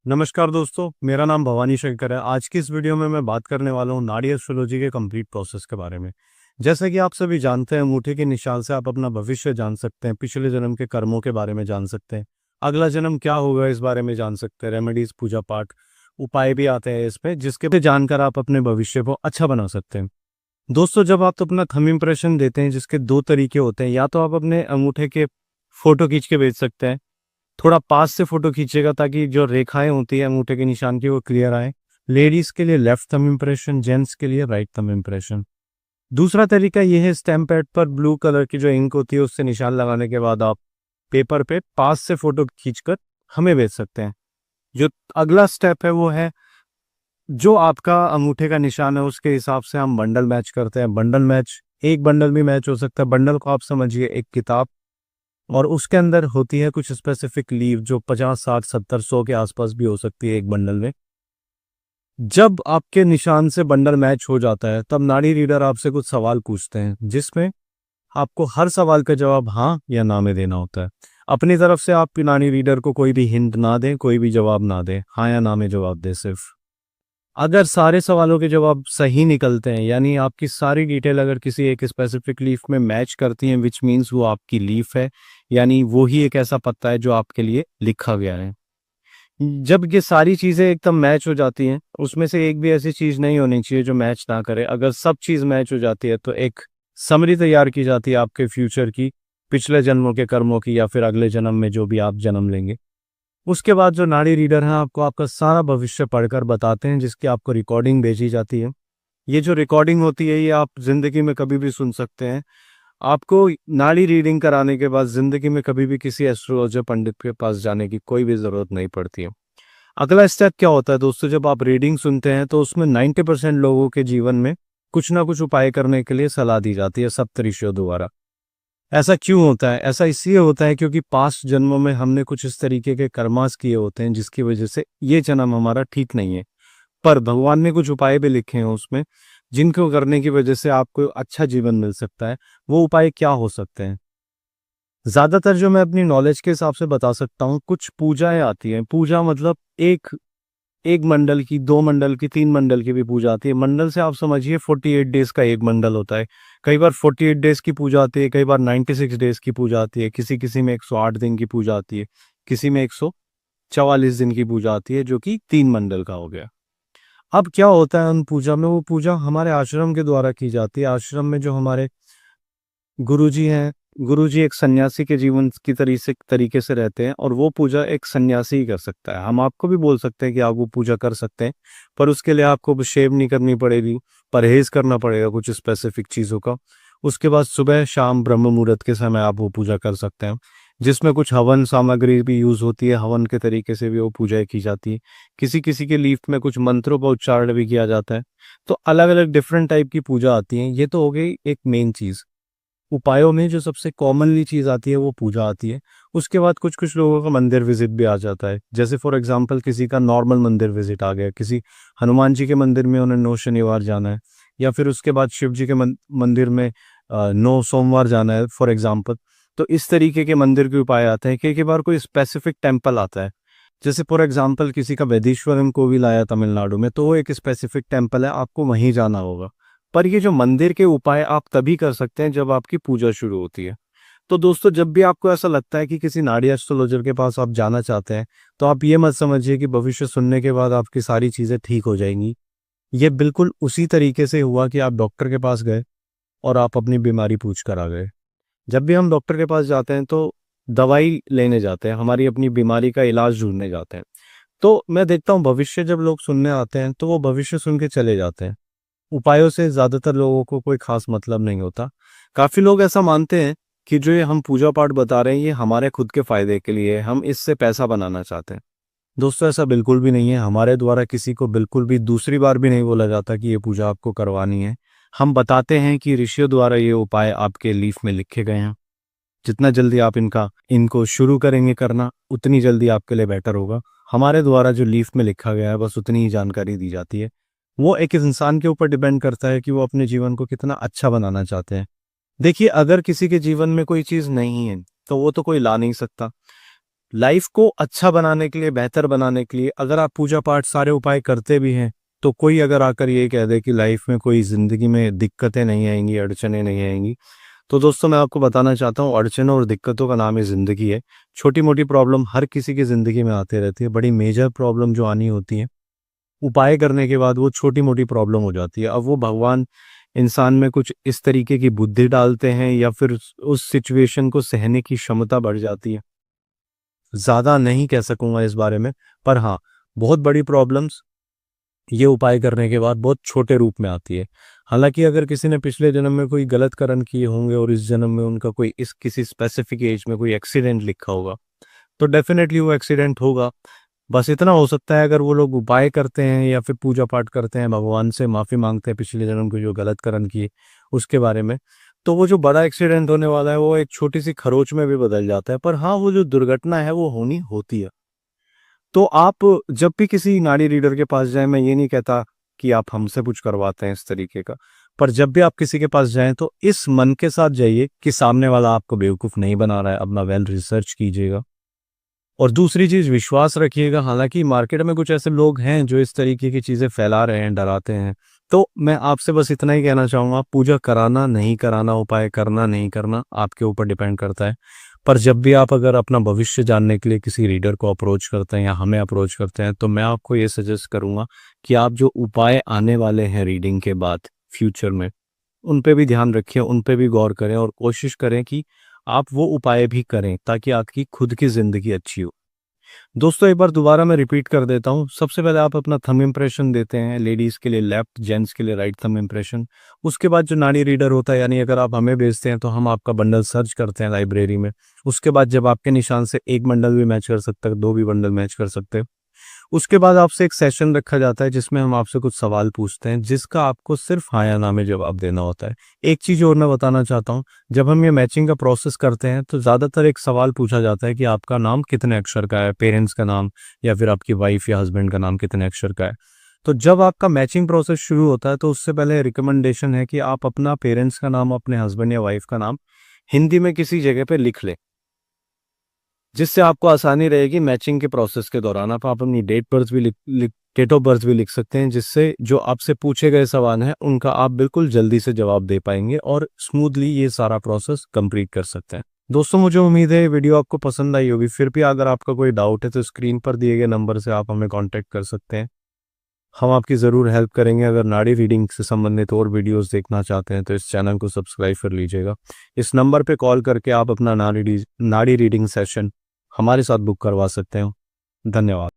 नमस्कार दोस्तों, मेरा नाम भवानी शंकर है। आज की इस वीडियो में मैं बात करने वाला हूँ नाड़ी एस्ट्रोलॉजी के कंप्लीट प्रोसेस के बारे में। जैसा कि आप सभी जानते हैं, अंगूठे के निशान से आप अपना भविष्य जान सकते हैं, पिछले जन्म के कर्मों के बारे में जान सकते हैं, अगला जन्म क्या होगा इस बारे में जान सकते हैं। रेमेडीज, पूजा पाठ, उपाय भी आते हैं इसमें, जिसके जानकर आप अपने भविष्य को अच्छा बना सकते हैं। दोस्तों, जब आप अपना थंब इम्प्रेशन देते हैं, जिसके दो तरीके होते हैं, या तो आप अपने अंगूठे के फोटो खींच के भेज सकते हैं, थोड़ा पास से फोटो खींचेगा ताकि जो रेखाएं होती है अंगूठे के निशान की वो क्लियर आए। लेडीज के लिए लेफ्ट थंब इम्प्रेशन, जेंट्स के लिए राइट थंब इम्प्रेशन। दूसरा तरीका यह है, स्टैम्प पैड पर ब्लू कलर की जो इंक होती है उससे निशान लगाने के बाद आप पेपर पे पास से फोटो खींचकर हमें भेज सकते हैं। जो अगला स्टेप है वो है, जो आपका अंगूठे का निशान है उसके हिसाब से हम बंडल मैच करते हैं। बंडल मैच, एक बंडल भी मैच हो सकता है। बंडल को आप समझिए एक किताब, और उसके अंदर होती है कुछ स्पेसिफिक लीव जो 50, 60, 70, 100 के आसपास भी हो सकती है एक बंडल में। जब आपके निशान से बंडल मैच हो जाता है तब नाड़ी रीडर आपसे कुछ सवाल पूछते हैं, जिसमें आपको हर सवाल का जवाब हाँ या ना में देना होता है। अपनी तरफ से आप नाड़ी रीडर को कोई भी हिंट ना दें, कोई भी जवाब ना दें, हाँ या ना में जवाब दें सिर्फ। अगर सारे सवालों के जवाब सही निकलते हैं, यानी आपकी सारी डिटेल अगर किसी एक स्पेसिफिक लीफ में मैच करती हैं, विच मीन्स वो आपकी लीफ है, यानी वो ही एक ऐसा पत्ता है जो आपके लिए लिखा गया है। जब ये सारी चीजें एकदम मैच हो जाती हैं, उसमें से एक भी ऐसी चीज नहीं होनी चाहिए जो मैच ना करे। अगर सब चीज मैच हो जाती है तो एक समरी तैयार की जाती है आपके फ्यूचर की, पिछले जन्मों के कर्मों की, या फिर अगले जन्म में जो भी आप जन्म लेंगे। उसके बाद जो नाड़ी रीडर हैं आपको आपका सारा भविष्य पढ़कर बताते हैं, जिसकी आपको रिकॉर्डिंग भेजी जाती है। ये जो रिकॉर्डिंग होती है ये आप जिंदगी में कभी भी सुन सकते हैं। आपको नाड़ी रीडिंग कराने के बाद जिंदगी में कभी भी किसी एस्ट्रोलॉजर पंडित के पास जाने की कोई भी जरूरत नहीं पड़ती है। अगला स्टेप क्या होता है दोस्तों, जब आप रीडिंग सुनते हैं तो उसमें 90% लोगों के जीवन में कुछ ना कुछ उपाय करने के लिए सलाह दी जाती है सप्तऋषियों द्वारा। ऐसा क्यों होता है? ऐसा इसलिए होता है क्योंकि पास्ट जन्मों में हमने कुछ इस तरीके के कर्मास किए होते हैं जिसकी वजह से ये जन्म हमारा ठीक नहीं है। पर भगवान ने कुछ उपाय भी लिखे हैं उसमें, जिनको करने की वजह से आपको अच्छा जीवन मिल सकता है। वो उपाय क्या हो सकते हैं? ज्यादातर जो मैं अपनी नॉलेज के हिसाब से बता सकता हूँ, कुछ पूजाएं आती हैं। पूजा मतलब एक एक मंडल की, 2 मंडल की, 3 मंडल की भी पूजा आती है। मंडल से आप समझिए 48 डेज का एक मंडल होता है। कई बार 48 डेज की पूजा आती है, कई बार 96 डेज की पूजा आती है, किसी किसी में 108 दिन की पूजा आती है, किसी में 144 दिन की पूजा आती है, जो कि 3 मंडल का हो गया। अब क्या होता है उन पूजा में, वो पूजा हमारे आश्रम के द्वारा की जाती है। आश्रम में जो हमारे गुरुजी हैं, गुरुजी एक सन्यासी के जीवन की तरीके से रहते हैं, और वो पूजा एक सन्यासी ही कर सकता है। हम आपको भी बोल सकते हैं कि आप वो पूजा कर सकते हैं, पर उसके लिए आपको शेव नहीं करनी पड़ेगी, परहेज करना पड़ेगा कुछ स्पेसिफिक चीज़ों का। उसके बाद सुबह शाम ब्रह्म मुहूर्त के समय आप वो पूजा कर सकते हैं, जिसमें कुछ हवन सामग्री भी यूज होती है। हवन के तरीके से भी वो पूजा की जाती है। किसी किसी के लीफ में कुछ मंत्रों का उच्चारण भी किया जाता है। तो अलग अलग डिफरेंट टाइप की पूजा आती है। ये तो हो गई एक मेन चीज़। उपायों में जो सबसे कॉमनली चीज आती है वो पूजा आती है। उसके बाद कुछ कुछ लोगों का मंदिर विजिट भी आ जाता है। जैसे फॉर एग्जांपल किसी का नॉर्मल मंदिर विजिट आ गया, किसी हनुमान जी के मंदिर में उन्हें 9 शनिवार जाना है, या फिर उसके बाद शिव जी के मंदिर में 9 सोमवार जाना है फॉर एग्जाम्पल। तो इस तरीके के मंदिर के उपाय आते हैं। कई बार कोई स्पेसिफिक टेम्पल आता है, जैसे फॉर एग्जाम्पल किसी का वैदीश्वरम कोविल आया तमिलनाडु में, तो वो एक स्पेसिफिक टेम्पल है, आपको वहीं जाना होगा। पर ये जो मंदिर के उपाय आप तभी कर सकते हैं जब आपकी पूजा शुरू होती है। तो दोस्तों, जब भी आपको ऐसा लगता है कि किसी नाड़ी एस्ट्रोलॉजर के पास आप जाना चाहते हैं, तो आप ये मत समझिए कि भविष्य सुनने के बाद आपकी सारी चीज़ें ठीक हो जाएंगी। ये बिल्कुल उसी तरीके से हुआ कि आप डॉक्टर के पास गए और आप अपनी बीमारी पूछ कर आ गए। जब भी हम डॉक्टर के पास जाते हैं तो दवाई लेने जाते हैं, हमारी अपनी बीमारी का इलाज ढूंढने जाते हैं। तो मैं देखता हूँ भविष्य जब लोग सुनने आते हैं तो वो भविष्य सुन के चले जाते हैं। उपायों से ज्यादातर लोगों को कोई खास मतलब नहीं होता। काफी लोग ऐसा मानते हैं कि जो ये हम पूजा पाठ बता रहे हैं ये हमारे खुद के फायदे के लिए है, हम इससे पैसा बनाना चाहते हैं। दोस्तों, ऐसा बिल्कुल भी नहीं है। हमारे द्वारा किसी को बिल्कुल भी दूसरी बार भी नहीं बोला जाता कि ये पूजा आपको करवानी है। हम बताते हैं कि ऋषियों द्वारा ये उपाय आपके लीफ में लिखे गए हैं। जितना जल्दी आप इनको शुरू करेंगे करना, उतनी जल्दी आपके लिए बेटर होगा। हमारे द्वारा जो लीफ में लिखा गया है बस उतनी ही जानकारी दी जाती है। वो एक इंसान के ऊपर डिपेंड करता है कि वो अपने जीवन को कितना अच्छा बनाना चाहते हैं। देखिए, अगर किसी के जीवन में कोई चीज़ नहीं है तो वो तो कोई ला नहीं सकता। लाइफ को अच्छा बनाने के लिए, बेहतर बनाने के लिए अगर आप पूजा पाठ सारे उपाय करते भी हैं, तो कोई अगर आकर ये कह दे कि लाइफ में कोई जिंदगी में दिक्कतें नहीं आएंगी, अड़चने नहीं आएंगी, तो दोस्तों मैं आपको बताना चाहता हूँ, अड़चनों और दिक्कतों का नाम ही जिंदगी है। छोटी मोटी प्रॉब्लम हर किसी की जिंदगी में आती रहती है। बड़ी मेजर प्रॉब्लम जो आनी होती है, उपाय करने के बाद वो छोटी मोटी प्रॉब्लम हो जाती है। अब वो भगवान इंसान में कुछ इस तरीके की बुद्धि डालते हैं या फिर उस सिचुएशन को सहने की क्षमता बढ़ जाती है। ज़्यादा नहीं कह सकूंगा इस बारे में, पर हाँ, बहुत बड़ी प्रॉब्लम्स ये उपाय करने के बाद बहुत छोटे रूप में आती है। हालांकि अगर किसी ने पिछले जन्म में कोई गलत कर्म किए होंगे और इस जन्म में उनका कोई इस किसी स्पेसिफिक एज में कोई एक्सीडेंट लिखा होगा, तो डेफिनेटली वो एक्सीडेंट होगा। बस इतना हो सकता है, अगर वो लोग उपाय करते हैं या फिर पूजा पाठ करते हैं, भगवान से माफ़ी मांगते हैं पिछले जन्म को जो गलत कर्म किए उसके बारे में, तो वो जो बड़ा एक्सीडेंट होने वाला है वो एक छोटी सी खरोच में भी बदल जाता है। पर हाँ, वो जो दुर्घटना है वो होनी होती है। तो आप जब भी किसी नाड़ी रीडर के पास जाएं, मैं ये नहीं कहता कि आप हमसे कुछ करवाते हैं इस तरीके का, पर जब भी आप किसी के पास जाएं तो इस मन के साथ जाइए कि सामने वाला आपको बेवकूफ़ नहीं बना रहा है। अपना वेल रिसर्च कीजिएगा और दूसरी चीज़ विश्वास रखिएगा। हालांकि मार्केट में कुछ ऐसे लोग हैं जो इस तरीके की चीज़ें फैला रहे हैं, डराते हैं। तो मैं आपसे बस इतना ही कहना चाहूँगा, पूजा कराना नहीं कराना, उपाय करना नहीं करना आपके ऊपर डिपेंड करता है। पर जब भी आप अगर अपना भविष्य जानने के लिए किसी रीडर को अप्रोच करते हैं या हमें अप्रोच करते हैं, तो मैं आपको ये सजेस्ट करूँगा कि आप जो उपाय आने वाले हैं रीडिंग के बाद फ्यूचर में, उन पे भी ध्यान रखें, उन पे भी गौर करें और कोशिश करें कि आप वो उपाय भी करें ताकि आपकी खुद की ज़िंदगी अच्छी हो। दोस्तों एक बार दोबारा मैं रिपीट कर देता हूँ। सबसे पहले आप अपना थंब इम्प्रेशन देते हैं, लेडीज़ के लिए लेफ्ट, जेंट्स के लिए राइट थंब इम्प्रेशन। उसके बाद जो नाड़ी रीडर होता है, यानी अगर आप हमें भेजते हैं तो हम आपका बंडल सर्च करते हैं लाइब्रेरी में। उसके बाद जब आपके निशान से एक बंडल भी मैच कर सकता है, दो भी बंडल मैच कर सकते हैं, उसके बाद आपसे एक सेशन रखा जाता है जिसमें हम आपसे कुछ सवाल पूछते हैं, जिसका आपको सिर्फ हाँ या ना में जवाब देना होता है। एक चीज़ और मैं बताना चाहता हूँ, जब हम ये मैचिंग का प्रोसेस करते हैं तो ज़्यादातर एक सवाल पूछा जाता है कि आपका नाम कितने अक्षर का है, पेरेंट्स का नाम या फिर आपकी वाइफ या हस्बैंड का नाम कितने अक्षर का है। तो जब आपका मैचिंग प्रोसेस शुरू होता है तो उससे पहले रिकमेंडेशन है कि आप अपना पेरेंट्स का नाम, अपने हस्बैंड या वाइफ का नाम हिंदी में किसी जगह पे लिख लें, जिससे आपको आसानी रहेगी मैचिंग के प्रोसेस के दौरान। आप अपनी डेट ऑफ बर्थ भी लिख सकते हैं, जिससे जो आपसे पूछे गए सवाल हैं उनका आप बिल्कुल जल्दी से जवाब दे पाएंगे और स्मूथली ये सारा प्रोसेस कंप्लीट कर सकते हैं। दोस्तों मुझे उम्मीद है ये वीडियो आपको पसंद आई होगी। फिर भी अगर आपका कोई डाउट है तो स्क्रीन पर दिए गए नंबर से आप हमें कॉन्टैक्ट कर सकते हैं। हम आपकी ज़रूर हेल्प करेंगे। अगर नाड़ी रीडिंग से संबंधित और वीडियोस देखना चाहते हैं तो इस चैनल को सब्सक्राइब कर लीजिएगा। इस नंबर पे कॉल करके आप अपना नाड़ी रीडिंग सेशन हमारे साथ बुक करवा सकते हो। धन्यवाद।